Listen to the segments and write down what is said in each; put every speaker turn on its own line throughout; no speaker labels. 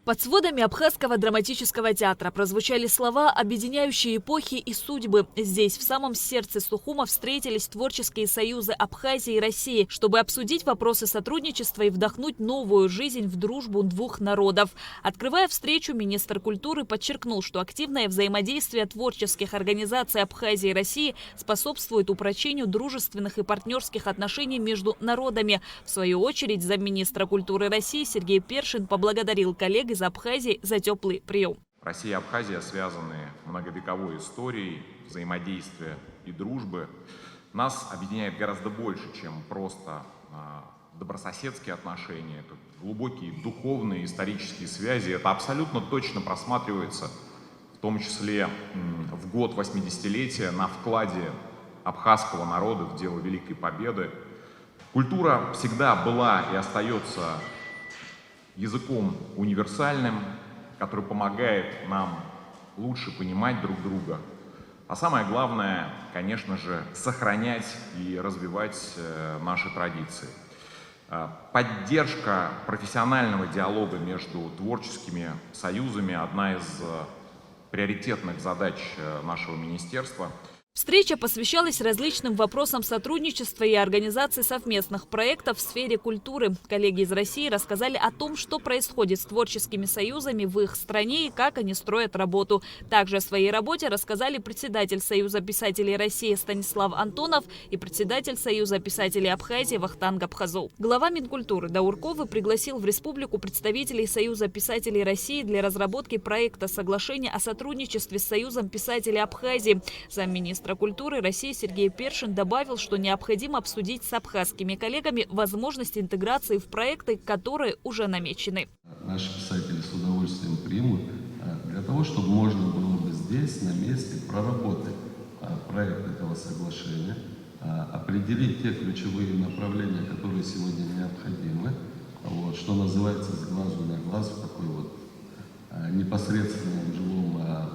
Под сводами Абхазского драматического театра прозвучали слова, объединяющие эпохи и судьбы. Здесь, в самом сердце Сухума, встретились творческие союзы Абхазии и России, чтобы обсудить вопросы сотрудничества и вдохнуть новую жизнь в дружбу двух народов. Открывая встречу, министр культуры подчеркнул, что активное взаимодействие творческих организаций Абхазии и России способствует упрочению дружественных и партнерских отношений между народами. В свою очередь, замминистра культуры России Сергей Першин поблагодарил коллег из Абхазии за теплый прием.
Россия и Абхазия связаны многовековой историей взаимодействия и дружбы. Нас объединяет гораздо больше, чем просто добрососедские отношения. Это глубокие духовные, исторические связи. Это абсолютно точно просматривается, в том числе в год 80-летия, на вкладе абхазского народа в дело Великой Победы. Культура всегда была и остается языком универсальным, который помогает нам лучше понимать друг друга. А самое главное, конечно же, сохранять и развивать наши традиции. Поддержка профессионального диалога между творческими союзами – одна из приоритетных задач нашего министерства.
Встреча посвящалась различным вопросам сотрудничества и организации совместных проектов в сфере культуры. Коллеги из России рассказали о том, что происходит с творческими союзами в их стране и как они строят работу. Также о своей работе рассказали председатель Союза писателей России Станислав Антонов и председатель Союза писателей Абхазии Вахтанг Абхазов. Глава Минкультуры Даурковы пригласил в республику представителей Союза писателей России для разработки проекта соглашения о сотрудничестве с Союзом писателей Абхазии. Замминистра культуры России Сергей Першин добавил, что необходимо обсудить с абхазскими коллегами возможность интеграции в проекты, которые уже намечены.
Наши писатели с удовольствием примут для того, чтобы можно было бы здесь, на месте, проработать проект этого соглашения, определить те ключевые направления, которые сегодня необходимы, что называется с глазу на глаз, в такой непосредственном живом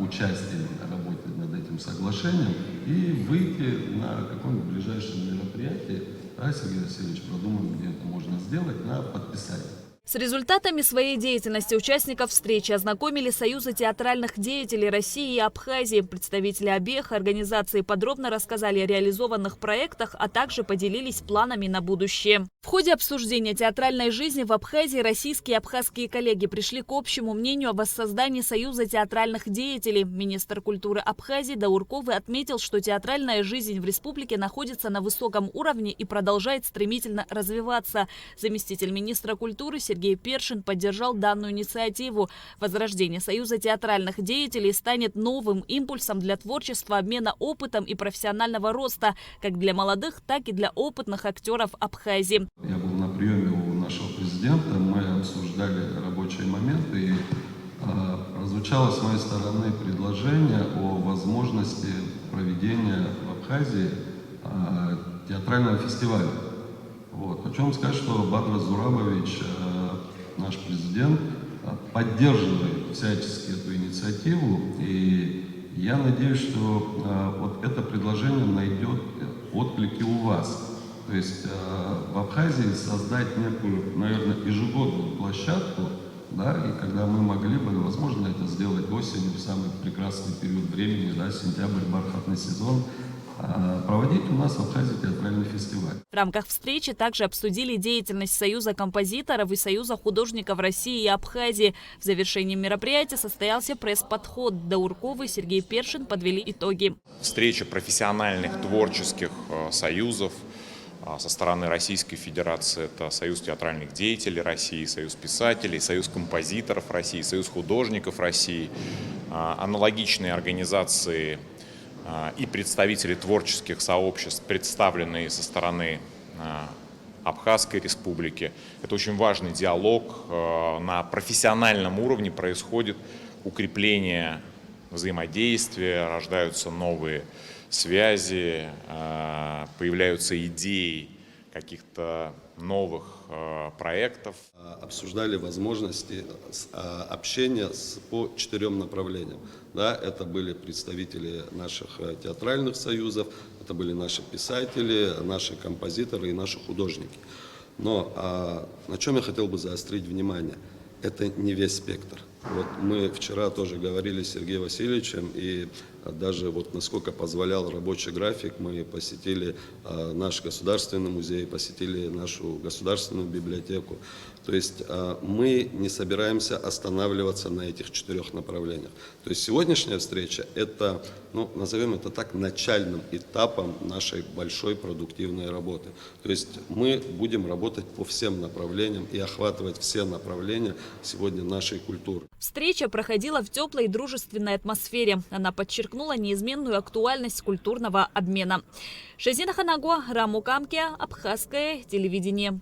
участии в работе над этим соглашением и выйти на каком-нибудь ближайшем мероприятии, Сергей Васильевич, продумаем, где это можно сделать, на подписание.
С результатами своей деятельности участников встречи ознакомили Союзы театральных деятелей России и Абхазии. Представители обеих организаций подробно рассказали о реализованных проектах, а также поделились планами на будущее. В ходе обсуждения театральной жизни в Абхазии российские и абхазские коллеги пришли к общему мнению о воссоздании Союза театральных деятелей. Министр культуры Абхазии Даурковы отметил, что театральная жизнь в республике находится на высоком уровне и продолжает стремительно развиваться. Заместитель министра культуры Сергей Першин поддержал данную инициативу. Возрождение Союза театральных деятелей станет новым импульсом для творчества, обмена опытом и профессионального роста, как для молодых, так и для опытных актеров Абхазии.
Я был на приеме у нашего президента, мы обсуждали рабочие моменты, и прозвучало с моей стороны предложение о возможности проведения в Абхазии театрального фестиваля. Хочу вам сказать, что Бадра Зурабович, наш президент, поддерживает всячески эту инициативу, и я надеюсь, что это предложение найдет отклик и у вас. То есть в Абхазии создать некую, наверное, ежегодную площадку, и когда мы могли бы, возможно, это сделать осенью, в самый прекрасный период времени, сентябрь, бархатный сезон, проводить у нас в Абхазии театральный фестиваль.
В рамках встречи также обсудили деятельность Союза композиторов и Союза художников России и Абхазии. В завершении мероприятия состоялся пресс-подход. Даурковы и Сергей Першин подвели итоги.
Встреча профессиональных творческих союзов со стороны Российской Федерации. Это Союз театральных деятелей России, Союз писателей, Союз композиторов России, Союз художников России. Аналогичные организации и представители творческих сообществ, представленные со стороны Абхазской республики. Это очень важный диалог. На профессиональном уровне происходит укрепление взаимодействия, рождаются новые связи, появляются идеи каких-то новых проектов.
Обсуждали возможности общения по 4 направлениям. Это были представители наших театральных союзов, это были наши писатели, наши композиторы и наши художники. Но на чем я хотел бы заострить внимание? это не весь спектр. Вот мы вчера тоже говорили с Сергеем Васильевичем, и даже вот насколько позволял рабочий график, мы посетили наш государственный музей, посетили нашу государственную библиотеку. То есть мы не собираемся останавливаться на этих 4 направлениях. То есть сегодняшняя встреча – это, ну, назовем это так, начальным этапом нашей большой продуктивной работы. То есть мы будем работать по всем направлениям и охватывать все направления сегодня нашей культуры.
Встреча проходила в теплой и дружественной атмосфере. Она подчеркнула неизменную актуальность культурного обмена. Шазина Ханаго, Раму Камке, Абхазское телевидение.